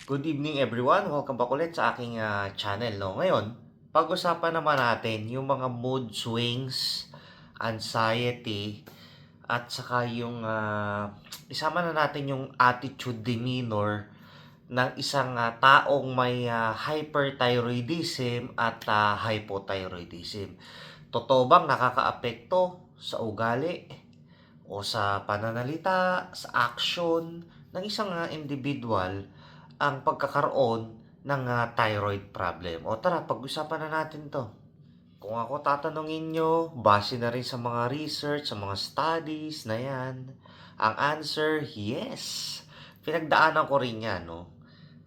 Good evening everyone. Welcome back ulit sa aking channel. No? Ngayon, pag-usapan naman natin yung mga mood swings, anxiety, at saka yung isama na natin yung attitude demeanor ng isang taong may hyperthyroidism at hypothyroidism. Totoo bang nakakaapekto sa ugali o sa pananalita, sa action ng isang individual ang pagkakaroon ng thyroid problem? O tara, pag-usapan na natin to. Kung ako tatanungin nyo, base na rin sa mga research, sa mga studies na yan, ang answer, yes. Pinagdaanan ko rin yan, no?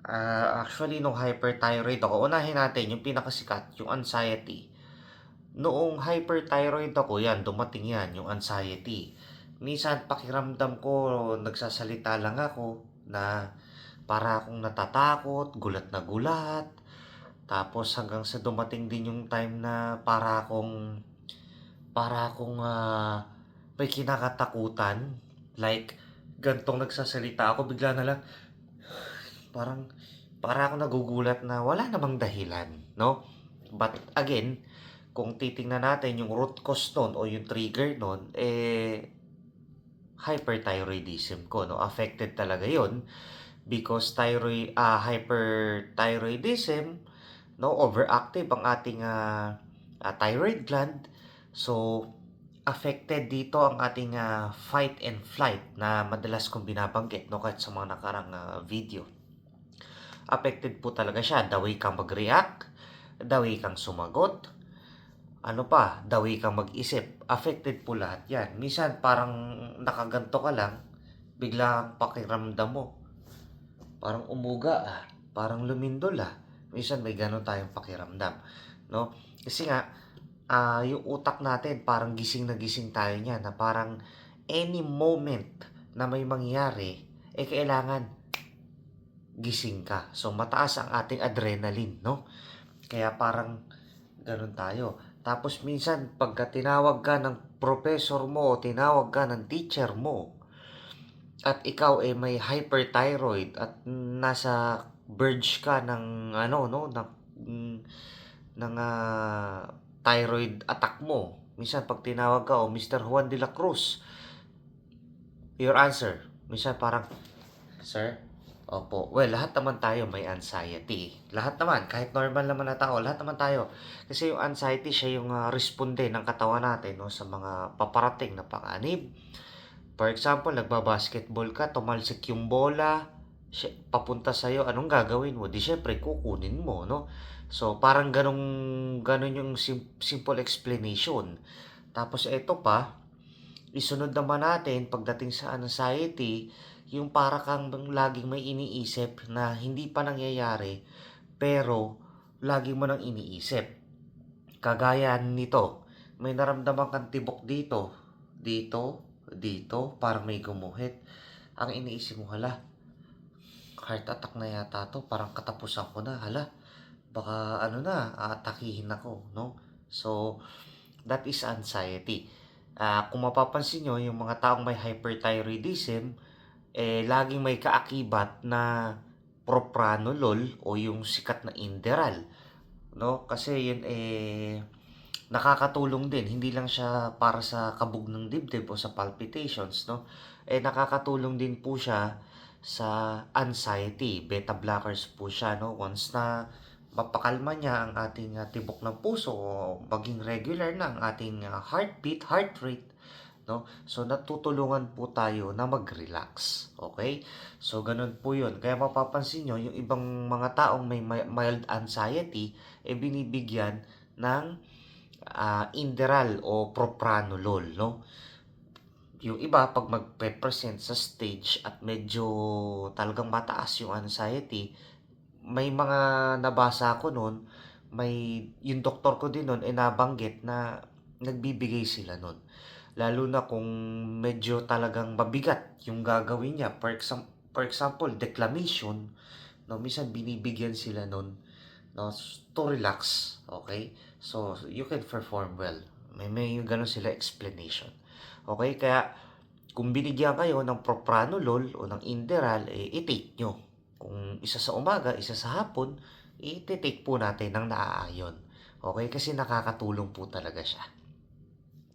Actually, nung hyperthyroid ako, unahin natin yung pinakasikat, yung anxiety. Noong hyperthyroid ako, yan, dumating yan, yung anxiety. Minsan, pakiramdam ko, nagsasalita lang ako na para akong natatakot, gulat na gulat. Tapos hanggang sa dumating din yung time na may kinakatakutan. Like, gantong nagsasalita ako, bigla na lang, parang, para ako nagugulat na wala namang dahilan, no? But again, kung titingnan natin yung root cause nun o yung trigger nun, hyperthyroidism ko, no? Affected talaga yon because hyperthyroidism, no, overactive ang ating thyroid gland. So affected dito ang ating fight and flight na madalas kong binabanggit, no, kahit sa mga nakarang video. Affected po talaga siya. The way kang mag-react, the way kang sumagot, ano pa, the way kang mag-isip. Affected po lahat yan. Minsan parang nakaganto ka lang, biglang pakiramdam mo, parang umuga parang lumindol Minsan may ganun tayong pakiramdam, no? Kasi nga, yung utak natin parang gising na gising tayo niya na parang any moment na may mangyari, kailangan gising ka. So, mataas ang ating adrenaline, no? Kaya parang ganun tayo. Tapos minsan, pagka tinawag ka ng professor mo o tinawag ka ng teacher mo, at ikaw may hyperthyroid at nasa verge ka ng ano no thyroid attack mo. Minsan pag tinawag ka, Mr. Juan de la Cruz, your answer. Minsan parang, sir, opo. Well, lahat naman tayo may anxiety. Lahat naman, kahit normal naman na tao, lahat naman tayo. Kasi yung anxiety, siya yung responde ng katawan natin, no, sa mga paparating na panganib. For example, nagbabasketball ka, tumalsik yung bola, papunta sa'yo, anong gagawin mo? Di syempre, kukunin mo, no? So, parang ganun yung simple explanation. Tapos, eto pa, isunod naman natin, pagdating sa anxiety, yung para kang laging may iniisip na hindi pa nangyayari, pero lagi mo nang iniisip. Kagaya nito, may naramdaman kang tibok dito, dito, parang may gumuhit. Ang iniisip mo, hala, heart attack na yata to, parang katapusan ko na, hala, baka atakihin ako, no? So, that is anxiety. Kung mapapansin nyo, yung mga taong may hyperthyroidism, laging may kaakibat na propranolol o yung sikat na Inderal, no? Kasi yun nakakatulong din, hindi lang siya para sa kabog ng dibdib o sa palpitations, no? Nakakatulong din po siya sa anxiety. Beta blockers po siya, no? Once na mapakalma niya ang ating tibok ng puso o maging regular na ang ating heartbeat, heart rate, no? So natutulungan po tayo na mag-relax. Okay? So ganun po 'yun. Kaya mapapansin nyo, yung ibang mga taong may mild anxiety binibigyan ng Inderal o propranolol, no? Yung iba, pag magpe-present sa stage at medyo talagang mataas yung anxiety, may mga nabasa ko noon, yung doktor ko din noon, nabanggit na nagbibigay sila noon. Lalo na kung medyo talagang mabigat yung gagawin niya. For example, declamation, no, minsan binibigyan sila noon, no, to relax, okay? So, you can perform well. May ganun sila explanation. Okay, kaya kung binigyan kayo ng propranolol o ng Inderal, i-take nyo. Kung isa sa umaga, isa sa hapon, i-take po natin ng naaayon. Okay? Kasi nakakatulong po talaga siya.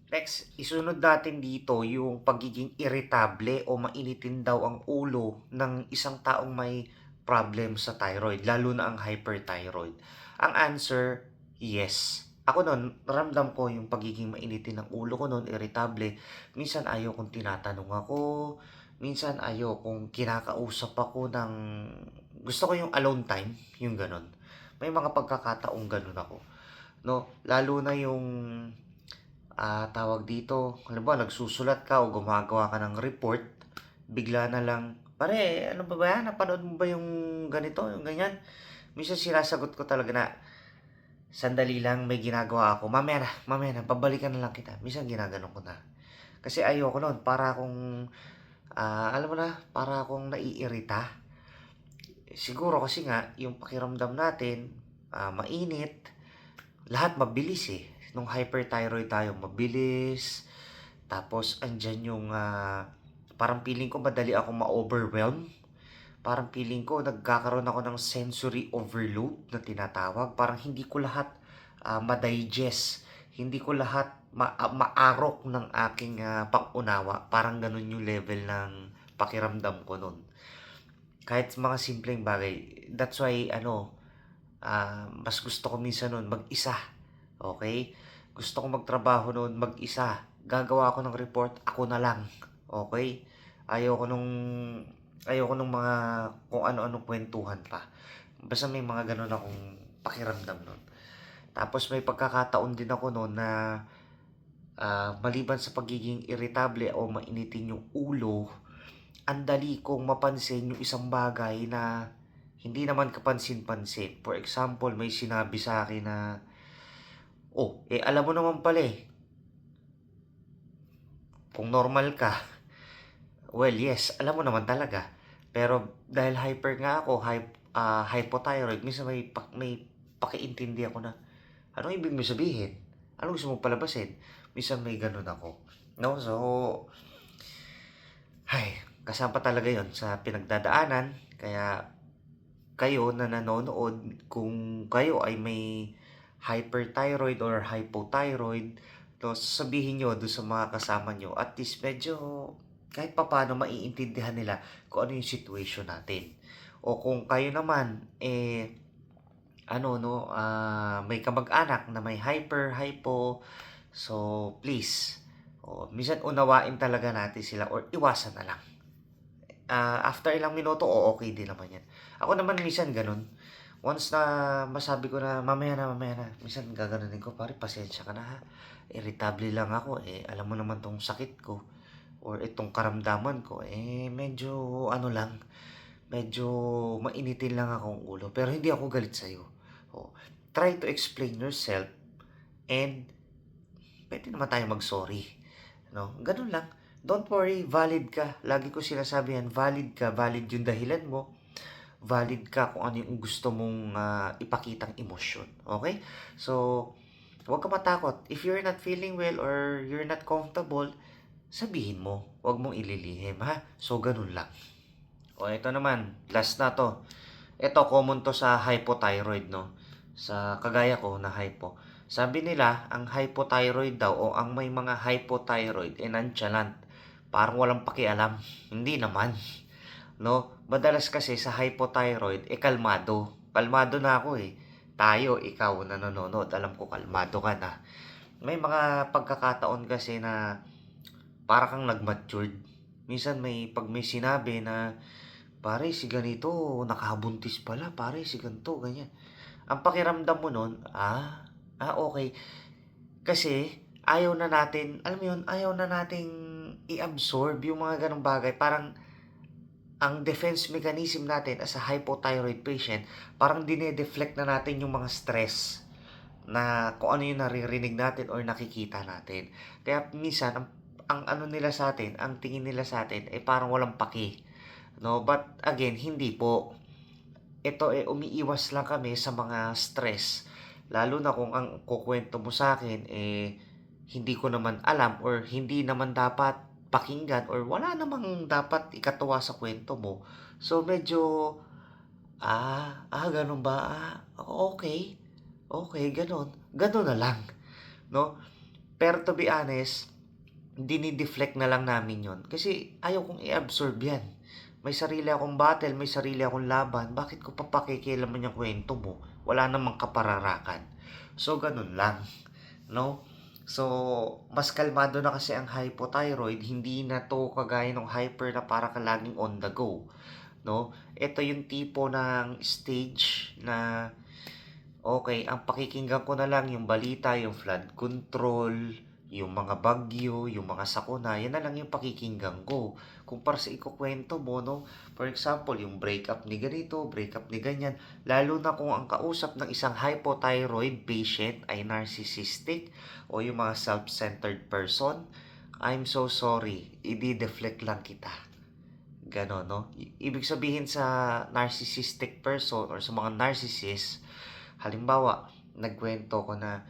Next, isunod natin dito yung pagiging irritable o mainitin daw ang ulo ng isang taong may problem sa thyroid, lalo na ang hyperthyroid. Ang answer, yes. Ako nun, ramdam ko yung pagiging mainitin ng ulo ko nun, irritable. Minsan ayaw kong tinatanong ako, minsan ayaw kong kinakausap ako ng... Gusto ko yung alone time, yung ganun. May mga pagkakataong ganun ako. No? Lalo na yung tawag dito, halimbawa nagsusulat ka o gumagawa ka ng report, bigla na lang, pare, ano ba ba yan? Napanood mo ba yung ganito, yung ganyan? Minsan sinasagot ko talaga na, sandali lang, may ginagawa ako. Mamaya na, babalikan na lang kita. Minsan ginaganon ko na. Kasi ayoko nun, para akong, alam mo na, para akong naiirita. Siguro kasi nga, yung pakiramdam natin, mainit, lahat mabilis eh. Nung hyperthyroid tayo, mabilis. Tapos, andyan yung, parang feeling ko madali ako ma-overwhelm. Parang feeling ko nagkakaroon ako ng sensory overload na tinatawag. Parang hindi ko lahat ma-digest. Hindi ko lahat maarok ng aking pangunawa. Parang ganun yung level ng pakiramdam ko nun. Kahit mga simpleng bagay. That's why, mas gusto ko minsan nun mag-isa. Okay? Gusto ko magtrabaho nun mag-isa. Gagawa ako ng report, ako na lang. Okay? Ayoko nung mga kung ano-anong kwentuhan pa. Basta may mga ganun akong pakiramdam nun. Tapos may pagkakataon din ako nun na maliban sa pagiging irritable o mainitin yung ulo, ang dali kong mapansin yung isang bagay na hindi naman kapansin-pansin. For example, may sinabi sa akin na, oh, alam mo naman pala kung normal ka, well, yes, alam mo naman talaga. Pero dahil hyper nga ako, hypothyroid, minsan may pakiintindi ako na, anong ibig mo sabihin? Anong gusto mo palabasin? Minsan may ganun ako. No? So, kasama talaga yon sa pinagdadaanan. Kaya, kayo na nanonood, kung kayo ay may hyperthyroid or hypothyroid, to sabihin nyo doon sa mga kasama nyo, at least medyo kahit papaano maiintindihan nila kung ano yung situation natin. O kung kayo naman, may kamag-anak na may hypo, so please, minsan unawain talaga natin sila or iwasan na lang. After ilang minuto, okay din naman yan. Ako naman minsan ganun. Once na masabi ko na mamaya na, minsan gaganunin ko, pare, pasensya ka na ha. Irritable lang ako, alam mo naman tong sakit ko or itong karamdaman ko, medyo medyo mainitin lang akong ulo. Pero hindi ako galit sa'yo. Try to explain yourself and pwede naman tayo mag-sorry. No? Ganun lang. Don't worry, valid ka. Lagi ko sinasabi yan, valid ka, valid yung dahilan mo, valid ka kung ano yung gusto mong ipakitang emosyon. Okay? So, huwag ka matakot. If you're not feeling well or you're not comfortable, sabihin mo. Huwag mong ililihim, ha? So, ganun lang. Ito naman, last na to. Ito, common to sa hypothyroid, no? Sa kagaya ko na hypo. Sabi nila, ang hypothyroid daw o ang may mga hypothyroid nonchalant. Parang walang pakialam. Hindi naman. No? Madalas kasi sa hypothyroid, kalmado. Kalmado na ako Tayo, ikaw na nanonood, alam ko kalmado ka na. May mga pagkakataon kasi na para kang nag-matured. Minsan pag may sinabi na, pare, si ganito, nakabuntis pala, pare, si ganito, ganyan. Ang pakiramdam mo nun, okay. Kasi, ayaw na natin, alam mo yun, ayaw na nating i-absorb yung mga ganong bagay. Parang, ang defense mechanism natin as a hypothyroid patient, parang dinedeflect na natin yung mga stress na kung ano yung naririnig natin or nakikita natin. Kaya minsan, ang ano nila sa atin, ang tingin nila sa atin, parang walang paki. No? But again, hindi po. Ito umiiwas lang kami sa mga stress. Lalo na kung ang kukwento mo sa akin, hindi ko naman alam or hindi naman dapat pakinggan or wala namang dapat ikatuwa sa kwento mo. So, medyo Ganun ba? Okay. Okay, ganun. Ganun na lang, 'no? Pero to be honest, dini-deflect na lang namin yon kasi ayaw kong i-absorb 'yan. May sarili akong battle, may sarili akong laban, bakit ko pa pakikialaman yung kwento mo? Wala namang kapararakan. So, ganun lang, 'no? So, mas kalmado na kasi ang hypothyroid, hindi na 'to kagaya ng hyper na para ka laging on the go, 'no? Ito yung tipo ng stage na okay, ang pakikinggan ko na lang yung balita, yung flood control, yung mga bagyo, yung mga sakuna, yan na lang yung pakikinggan ko. Kumpara sa ikukwento mo, no? For example, yung breakup ni ganito, breakup ni ganyan, lalo na kung ang kausap ng isang hypothyroid patient ay narcissistic o yung mga self-centered person, I'm so sorry, i-deflect lang kita. Ganon, no? Ibig sabihin sa narcissistic person or sa mga narcissist, halimbawa, nagkwento ko na,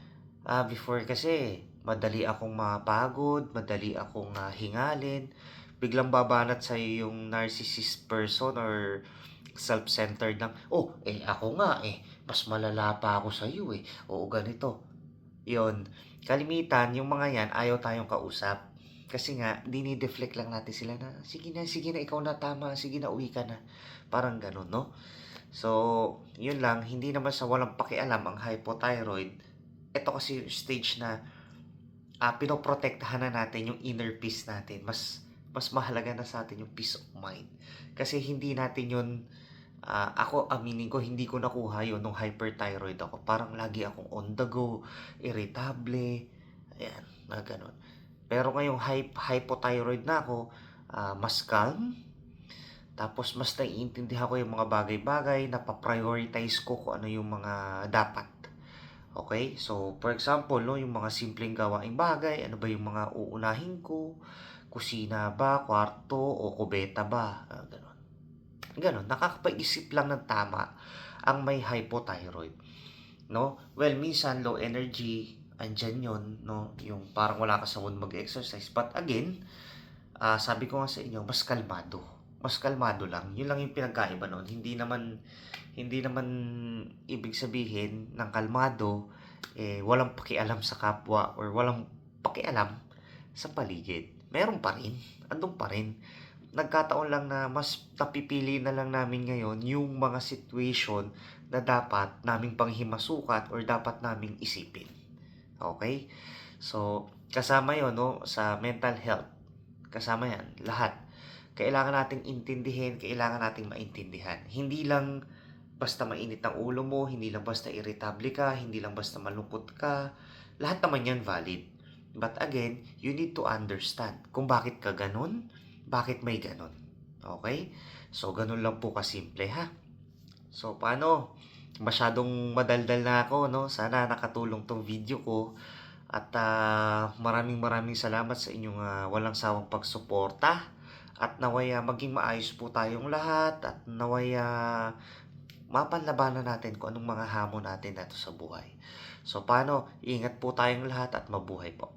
before kasi, madali akong mapagod, madali akong hingalin, biglang babanat sa'yo yung narcissist person or self-centered ng, oh, ako nga mas malala pa ako sa'yo oo, ganito. Yon, kalimitan, yung mga yan, ayaw tayong kausap. Kasi nga, dinideflect lang natin sila na, sige na, ikaw na tama, sige na, uwi ka na. Parang ganun, no? So, yun lang, hindi naman sa walang pakialam ang hypothyroid. Ito kasi yung stage na pinoprotektahan na natin yung inner peace natin. Mas mahalaga na sa atin yung peace of mind. Kasi hindi natin yun, ako aminin ko, hindi ko nakuha yun nung hyperthyroid ako. Parang lagi akong on the go, irritable, ayan, na ganun. Pero ngayong hypothyroid na ako, mas calm, tapos mas naiintindihan ko yung mga bagay-bagay, napaprioritize ko kung ano yung mga dapat. Okay? So, for example, no, yung mga simpleng gawaing bagay, ano ba yung mga uunahin ko? Kusina ba, kwarto, o kubeta ba? Ganon. Ganon. Nakakapaisip lang ng tama ang may hypothyroid. No? Well, minsan low energy, andyan yun, no? Yung parang wala ka sa mood mag-exercise. But again, sabi ko nga sa inyo, mas kalmado. Mas kalmado lang. Yun lang yung pinagkaiba noon. Hindi naman ibig sabihin ng kalmado, walang pakialam sa kapwa or walang pakialam sa paligid. Meron pa rin. Andun pa rin. Nagkataon lang na mas napipili na lang namin ngayon yung mga situation na dapat naming panghimasukat or dapat naming isipin. Okay? So, kasama yon, no, sa mental health. Kasama yan, lahat. Kailangan nating intindihin, kailangan nating maintindihan. Hindi lang basta mainit ang ulo mo, hindi lang basta irritable ka, hindi lang basta malungkot ka. Lahat naman yan valid. But again, you need to understand kung bakit ka ganun, bakit may ganun. Okay? So, ganun lang po kasimple, ha? So, paano? Masyadong madaldal na ako, no? Sana nakatulong tong video ko. At maraming salamat sa inyong walang sawang pagsuporta. At naway maging maayos po tayong lahat. At naway mapanlabanan natin kung anong mga hamon natin dito sa buhay. So, paano? Ingat po tayong lahat at mabuhay po.